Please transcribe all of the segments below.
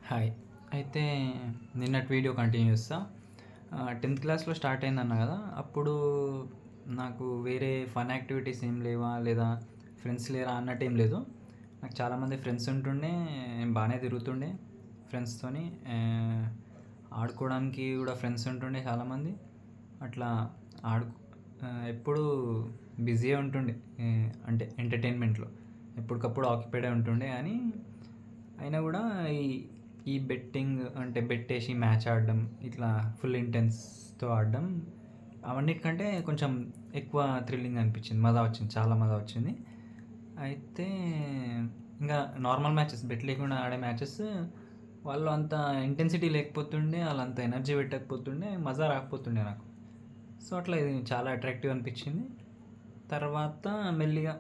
Hi. అయితే నిన్నటి video continue చేస్తా. 10థ్ క్లాస్‌లో స్టార్ట్ అయిందన్నా గదా! అప్పుడు నాకు వేరే ఫన్ యాక్టివిటీస్ ఏం లేవా? లేదా ఫ్రెండ్స్ లేరా అన్నట్టేం లేదు. నాకు చాలామంది ఫ్రెండ్స్ ఉంటుండే. బానే తిరుగుతుండే ఫ్రెండ్స్‌తోని. ఆడుకోవడానికి గూడా ఫ్రెండ్స్ ఉంటుండే చాలామంది. అట్లా ఆడుకు ఎప్పుడూ బిజీయే ఉంటుండే. అంటే ఎంటర్‌టైన్‌మెంట్‌లో. ఎప్పటికప్పుడు ఆక్యుపైడే ఉంటుండే గానీ అయినా గూడా ఈ ఈ బెట్టింగ్ అంటే బెట్టేసి మ్యాచ్ ఆడడం, ఇట్లా ఫుల్ ఇంటెన్స్‌తో ఆడడం అవన్నిటికంటే కొంచెం ఎక్కువ థ్రిల్లింగ్ అనిపించింది. మజా వచ్చింది. చాలా మజా వచ్చింది. అయితే ఇంగా నార్మల్ మ్యాచెస్ బెట్ లేకుండా ఆడే మ్యాచెస్ వాళ్ళు అంత ఇంటెన్సిటీ లేకపోతుండే, ఆళ్ళంత ఎనర్జీ పెట్టకపోతుండే, మజా రాకపోతుండే నాకు. సో, అట్లా ఇది చాలా అట్రాక్టివ్ అనిపించింది. తర్వాత మెల్లిగా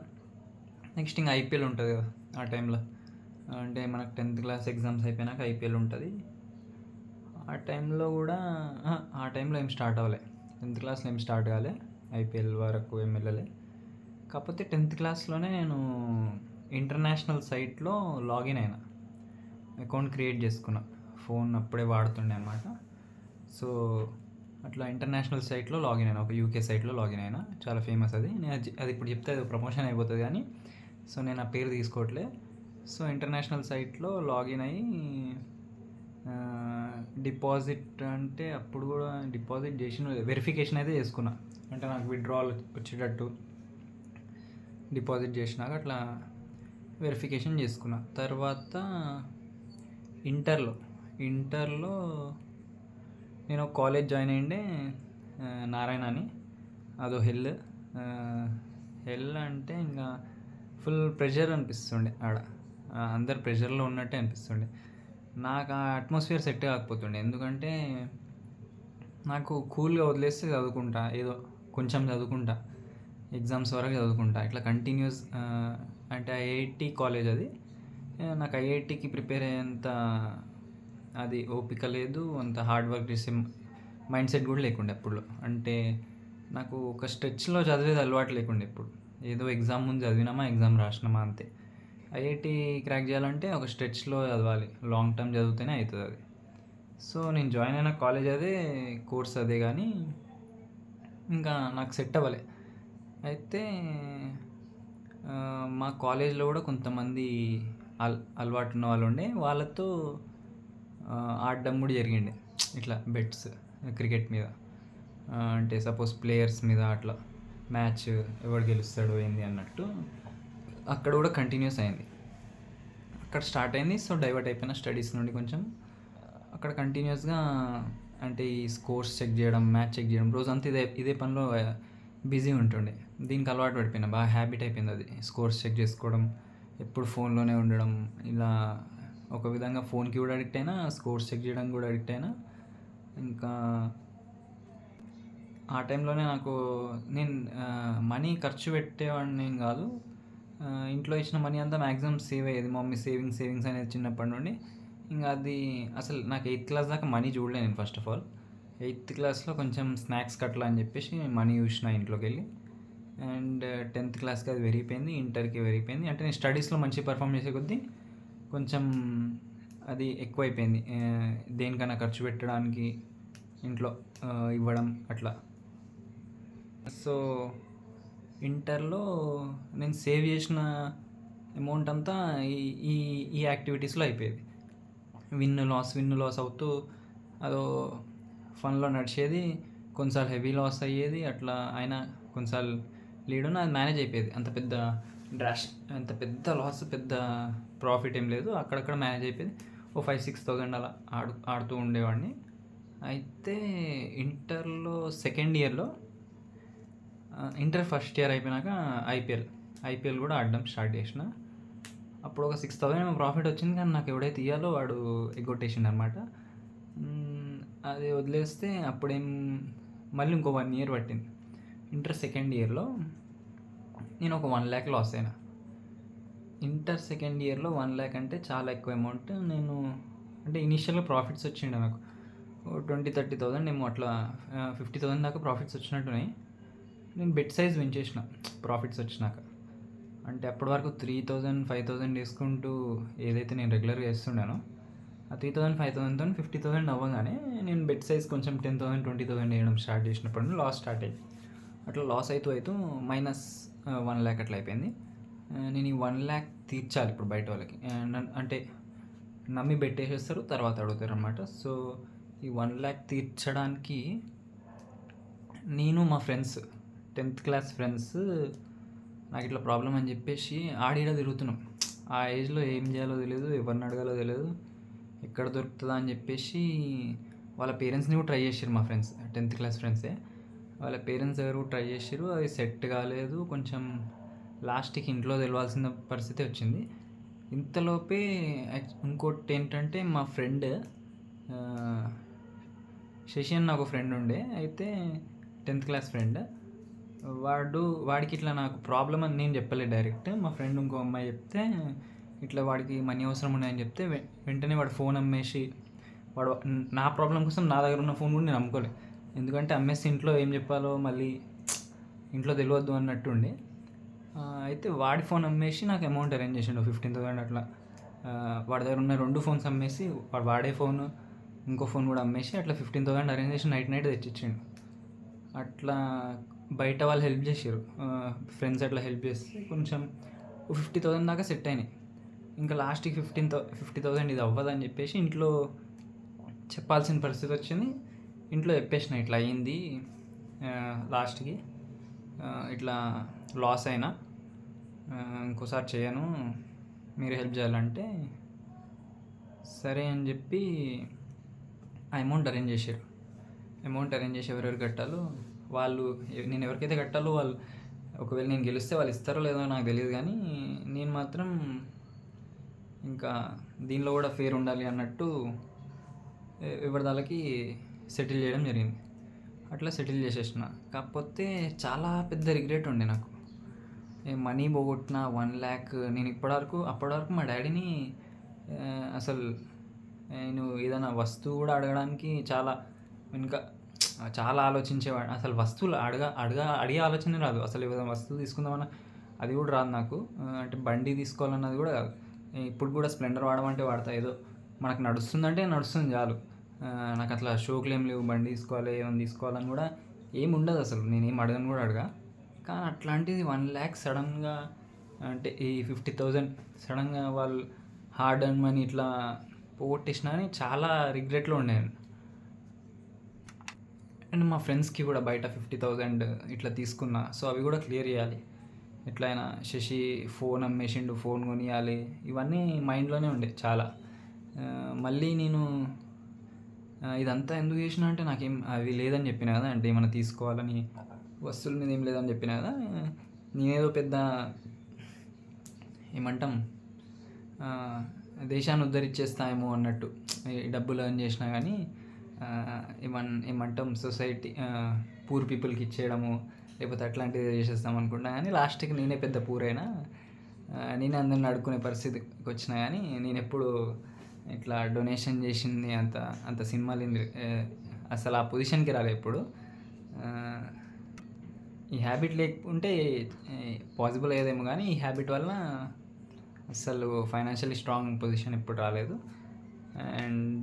నెక్స్ట్ ఇంక ఐపీఎల్ ఉంటది గదా! ఆ టైంలో. అంటే మనకు 10థ్ క్లాస్ ఎగ్జామ్స్ అయిపోయినాక ఐపీఎల్ ఉంటది. ఆ టైంలో గూడా ఆ టైంలో ఏం స్టార్ట్ అవ్వలే. 10థ్ క్లాస్‌లో ఏం స్టార్ట్ కాలే. ఐపీఎల్ వరకు ఏం వెళ్ళలే. కాకపోతే 10థ్ క్లాస్‌లోనే నేను ఇంటర్నేషనల్ సైట్‌లో లాగిన్ అయినా. అకౌంట్ క్రియేట్ చేసుకున్నా. ఫోన్ అప్పుడే వాడుతుండే అనమాట. సో, అట్లా ఇంటర్నేషనల్ సైట్‌లో లాగిన్ అయినా. ఒక యూకే సైట్‌లో లాగిన్ అయినా. చాలా ఫేమస్ అది. నేను అది ఇప్పుడు చెప్తే అది ప్రమోషన్ అయిపోతది గానీ, సో, నేను ఆ పేరు తీసుకోవట్లే. సో, ఇంటర్నేషనల్ సైట్‌లో లాగిన్ అయ్యి డిపాజిట్ అంటే అప్పుడు కూడా డిపాజిట్ చేసిన వెరిఫికేషన్ అయితే చేసుకున్నా. అంటే నాకు విత్‌డ్రావల్ వచ్చేటట్టు డిపాజిట్ చేసినాక అట్లా వెరిఫికేషన్ చేసుకున్నా. తర్వాత ఇంటర్‌లో ఇంటర్‌లో నేను ఒక కాలేజ్ జాయిన్ అయ్యిండే, నారాయణ అని. అదో హెల్. హెల్ అంటే ఇంకా ఫుల్ ప్రెషర్ అనిపిస్తుండే ఆడ. అందరు ప్రెషర్‌లో ఉన్నట్టే అనిపిస్తుండే. నాకు ఆ అట్మాస్ఫియర్ సెట్ కాకపోతుండే. ఎందుకంటే నాకు కూల్‌గా వదిలేస్తే చదువుకుంటా. ఏదో కొంచెం చదువుకుంటా. ఎగ్జామ్స్ వరకు చదువుకుంటా. ఇట్లా కంటిన్యూస్ అంటే ఐఐటీ కాలేజ్ అది. నాకు ఐఐటీకి ప్రిపేర్ అయ్యేంత అది ఓపిక లేదు. అంత హార్డ్ వర్క్ చేసే మైండ్ సెట్ కూడా లేకుండే అప్పట్లో. అంటే నాకు ఒక స్ట్రెచ్‌లో చదివేది అలవాటు లేకుండే ఎప్పుడు. ఏదో ఎగ్జామ్ ముందు చదివినామా, ఎగ్జామ్ రాసినామా అంతే. ఐఐటీ క్రాక్ చేయాలంటే ఒక స్ట్రెచ్‌లో చదవాలి. లాంగ్ టర్మ్ చదివితేనే అవుతుంది అది. సో, నేను జాయిన్ అయిన కాలేజ్ అదే, కోర్స్ అదే కానీ ఇంకా నాకు సెట్ అవ్వలే. అయితే మా కాలేజ్లో కూడా కొంతమంది అలవాటు ఉన్న వాళ్ళు ఉండే. వాళ్ళతో ఆడడం కూడా జరిగిండే. ఇట్లా బెట్స్ క్రికెట్ మీద. అంటే సపోజ్ ప్లేయర్స్ మీద అట్లా మ్యాచ్ ఎవడు గెలుస్తాడో ఏంది అన్నట్టు అక్కడ కూడా కంటిన్యూస్ అయింది. అక్కడ స్టార్ట్ అయింది. సో, డైవర్ట్ అయిపోయిన స్టడీస్ నుండి కొంచెం. అక్కడ కంటిన్యూస్గా అంటే ఈ స్కోర్స్ చెక్ చేయడం, మ్యాచ్ చెక్ చేయడం, రోజంతా ఇదే పనిలో బిజీ ఉంటుండే. దీనికి అలవాటు పడిపోయినా. బాగా హ్యాబిట్ అయిపోయింది అది. స్కోర్స్ చెక్ చేసుకోవడం, ఎప్పుడు ఫోన్లోనే ఉండడం. ఇలా ఒక విధంగా ఫోన్కి కూడా అడిక్ట్ అయినా, స్కోర్స్ చెక్ చేయడానికి కూడా అడిక్ట్ అయినా. ఇంకా ఆ టైంలోనే నాకు నేను మనీ ఖర్చు పెట్టేవాడిని ఏం కాదు. ఇంట్లో ఇచ్చిన మనీ అంతా మ్యాక్సిమం సేవ్ అయ్యేది. మమ్మీ సేవింగ్స్ అనేది చిన్నప్పటి నుండి. ఇంకా అది అసలు నాకు 8థ్ క్లాస్ దాకా మనీ చూడలే నేను ఫస్ట్ ఆఫ్ ఆల్. 8థ్ క్లాస్లో కొంచెం స్నాక్స్ కట్టలా అని చెప్పేసి మనీ చూసిన ఇంట్లోకి వెళ్ళి. అండ్ 10థ్ క్లాస్కి అది పెరిగిపోయింది. ఇంటర్కి పెరిగిపోయింది. అంటే నేను స్టడీస్లో మంచి పర్ఫామ్ చేసే కొద్దీ కొంచెం అది ఎక్కువైపోయింది. దేనికన్నా ఖర్చు పెట్టడానికి ఇంట్లో ఇవ్వడం అట్లా. సో, ఇంటర్లో నేను సేవ్ చేసిన అమౌంట్ అంతా ఈ ఈ ఈ యాక్టివిటీస్లో అయిపోయేది. విన్ లాస్ అవుతూ అదో ఫన్లో నడిచేది. కొన్నిసార్లు హెవీ లాస్ అయ్యేది. అట్లా అయినా కొన్నిసార్లు లీడున్న అది మేనేజ్ అయిపోయేది. అంత పెద్ద లాస్, పెద్ద ప్రాఫిట్ ఏం లేదు. అక్కడక్కడ మేనేజ్ అయిపోయేది. ఓ 5,000-6,000 అలా ఆడుతూ ఉండేవాడిని. అయితే ఇంటర్లో సెకండ్ ఇయర్లో ఇంటర్ ఫస్ట్ ఇయర్ అయిపోయినాక ఐపీఎల్ కూడా ఆడడం స్టార్ట్ చేసిన. అప్పుడు ఒక 6,000 ఏమో ప్రాఫిట్ వచ్చింది. కానీ నాకు ఎవడైతే ఇయ్యాలో వాడు ఎగ్గొట్టేసిండు అనమాట. అది వదిలేస్తే అప్పుడేం మళ్ళీ ఇంకో 1 ఇయర్ పట్టింది. ఇంటర్ సెకండ్ ఇయర్లో నేను ఒక 1,00,000 లాస్ అయినా. ఇంటర్ సెకండ్ ఇయర్లో 1,00,000 అంటే చాలా ఎక్కువ అమౌంట్. నేను అంటే ఇనీషియల్గా ప్రాఫిట్స్ వచ్చిండే నాకు 20,000-30,000 ఏమో అట్లా 50,000 దాకా ప్రాఫిట్స్ వచ్చినట్టున్నాయి. నేను బెట్ సైజ్ పెంచేసిన ప్రాఫిట్స్ వచ్చినాక. అంటే అప్పటి వరకు 3,000, 5,000 వేసుకుంటూ ఏదైతే నేను రెగ్యులర్గా వేస్తున్నానో ఆ 3000, 5000తో 50,000 అవ్వగానే నేను బెట్ సైజ్ కొంచెం 10,000, 20,000 వేయడం స్టార్ట్ చేసినప్పుడు లాస్ స్టార్ట్ అయింది. అట్లా లాస్ అవుతూ మైనస్ 1,00,000 అట్లా అయిపోయింది. నేను ఈ 1,00,000 తీర్చాలి ఇప్పుడు బయట వాళ్ళకి. అంటే నమ్మి బెట్టేసేస్తారు, తర్వాత అడుగుతారు అనమాట. సో ఈ 1,00,000 తీర్చడానికి నేను మా ఫ్రెండ్స్ 10th క్లాస్ ఫ్రెండ్స్ నాకు ఇట్లా ప్రాబ్లం అని చెప్పేసి ఆడిడ తిరుగుతున్నాం. ఆ ఏజ్లో ఏం చేయాలో తెలియదు, ఎవరిని అడగాలో తెలియదు, ఎక్కడ దొరుకుతుందా అని చెప్పేసి వాళ్ళ పేరెంట్స్ని కూడా ట్రై చేసారు. మా ఫ్రెండ్స్ 10th క్లాస్ ఫ్రెండ్సే వాళ్ళ పేరెంట్స్ దగ్గర కూడా ట్రై చేసారు. అది సెట్ కాలేదు. కొంచెం లాస్ట్కి ఇంట్లో తెలవాల్సిన పరిస్థితి వచ్చింది. ఇంతలోపే ఇంకోటి ఏంటంటే మా ఫ్రెండ్ శశి అని నాకు ఫ్రెండ్ ఉండే, అయితే 10th క్లాస్ ఫ్రెండ్. వాడికి ఇట్లా నాకు ప్రాబ్లం అని నేను చెప్పలేదు డైరెక్ట్. మా ఫ్రెండ్ ఇంకో అమ్మాయి చెప్తే ఇట్లా వాడికి మనీ అవసరం ఉన్నాయని చెప్తే వెంటనే వాడు ఫోన్ అమ్మేసి వాడు నా ప్రాబ్లం కోసం నా దగ్గర ఉన్న ఫోన్ కూడా నేను అమ్ముకోలేదు. ఎందుకంటే అమ్మేసి ఇంట్లో ఏం చెప్పాలో మళ్ళీ ఇంట్లో తెలియద్దు అన్నట్టుండి. అయితే వాడి ఫోన్ అమ్మేసి నాకు అమౌంట్ అరేంజ్ చేసిండు 15,000 అట్లా. వాడి దగ్గర ఉన్న 2 ఫోన్స్ అమ్మేసి వాడు వాడే ఫోన్ ఇంకో ఫోన్ కూడా అమ్మేసి అట్లా 15,000 అరేంజ్ చేసి నైట్ తెచ్చిచ్చిండు. అట్లా బయట వాళ్ళు హెల్ప్ చేసారు, ఫ్రెండ్స్ అట్లా హెల్ప్ చేస్తే కొంచెం 50,000 దాకా సెట్ అయినాయి. ఇంకా లాస్ట్కి 50,000 ఇది అవ్వదని చెప్పేసి ఇంట్లో చెప్పాల్సిన పరిస్థితి వచ్చింది. ఇంట్లో చెప్పేసిన ఇట్లా అయ్యింది, లాస్ట్కి ఇట్లా లాస్ అయినా, ఇంకోసారి చేయను, మీరు హెల్ప్ చేయాలంటే సరే అని చెప్పి ఆ అమౌంట్ అరేంజ్ చేశారు. అమౌంట్ అరేంజ్ చేసి ఎవరెవరు కట్టాలో వాళ్ళు, నేను ఎవరికైతే కట్టాలో వాళ్ళు, ఒకవేళ నేను గెలిస్తే వాళ్ళు ఇస్తారో లేదో నాకు తెలియదు, కానీ నేను మాత్రం ఇంకా దీనిలో కూడా ఫేర్ ఉండాలి అన్నట్టు ఎవరిదాళ్ళకి సెటిల్ చేయడం జరిగింది. అట్లా సెటిల్ చేసేసిన. కాకపోతే చాలా పెద్ద రిగ్రెట్ ఉండే నాకు. మనీ పోగొట్టిన 1,00,000. నేను అప్పటి వరకు మా డాడీని అసలు నేను ఏదైనా వస్తువు కూడా అడగడానికి చాలా ఆలోచించేవాడు. అసలు వస్తువులు అడిగే ఆలోచనే రాదు. అసలు ఏదైనా వస్తువు తీసుకుందామన్నా అది కూడా రాదు నాకు. అంటే బండి తీసుకోవాలన్నది కూడా కాదు. ఇప్పుడు కూడా స్ప్లెండర్ వాడమంటే వాడతా, ఏదో మనకు నడుస్తుంది చాలు. నాకు అట్లా షోకులు ఏం లేవు, బండి తీసుకోవాలి ఏమైనా తీసుకోవాలని కూడా ఏమి ఉండదు అసలు. నేనేం అడగను కూడా అడగా. కానీ అట్లాంటిది 1,00,000 సడన్గా, అంటే ఈ 50,000 సడన్గా వాళ్ళు హార్డ్ అండ్ మనీ ఇట్లా పోగొట్టేసిన అని చాలా రిగ్రెట్లో ఉండేది. అండ్ మా ఫ్రెండ్స్కి కూడా బయట 50,000 ఇట్లా తీసుకున్నా, సో అవి కూడా క్లియర్ చేయాలి. ఎట్లయినా శశి ఫోన్ అమ్మేసిండు, ఫోన్ కొనియాలి, ఇవన్నీ మైండ్లోనే ఉండే చాలా. మళ్ళీ నేను ఇదంతా ఎందుకు చేసిన అంటే నాకేం అవి లేదని చెప్పిన కదా, అంటే ఏమైనా తీసుకోవాలని వస్తువుల మీద ఏం లేదని చెప్పిన కదా. నేనేదో పెద్ద ఏమంటాం, దేశాన్ని ఉద్ధరించేస్తాయేమో అన్నట్టు డబ్బులు ఎర్న్ చేసినా కానీ ఏమంటాం సొసైటీ పూర్ పీపుల్కి ఇచ్చేయడము లేకపోతే అట్లాంటివి చేసేస్తాం అనుకుంటా. కానీ లాస్ట్కి నేనే పెద్ద పూరైనా, నేనే అందరిని అడుక్కునే పరిస్థితికి వచ్చినా. కానీ నేను ఎప్పుడు ఇట్లా డొనేషన్ చేసింది అంత సినిమాలు అసలు ఆ పొజిషన్కి రాలే ఎప్పుడు. ఈ హ్యాబిట్ లేకుంటే పాసిబుల్ అయ్యేదేమో, కానీ ఈ హ్యాబిట్ వల్ల అసలు ఫైనాన్షియల్లీ స్ట్రాంగ్ పొజిషన్ ఎప్పుడు రాలేదు. అండ్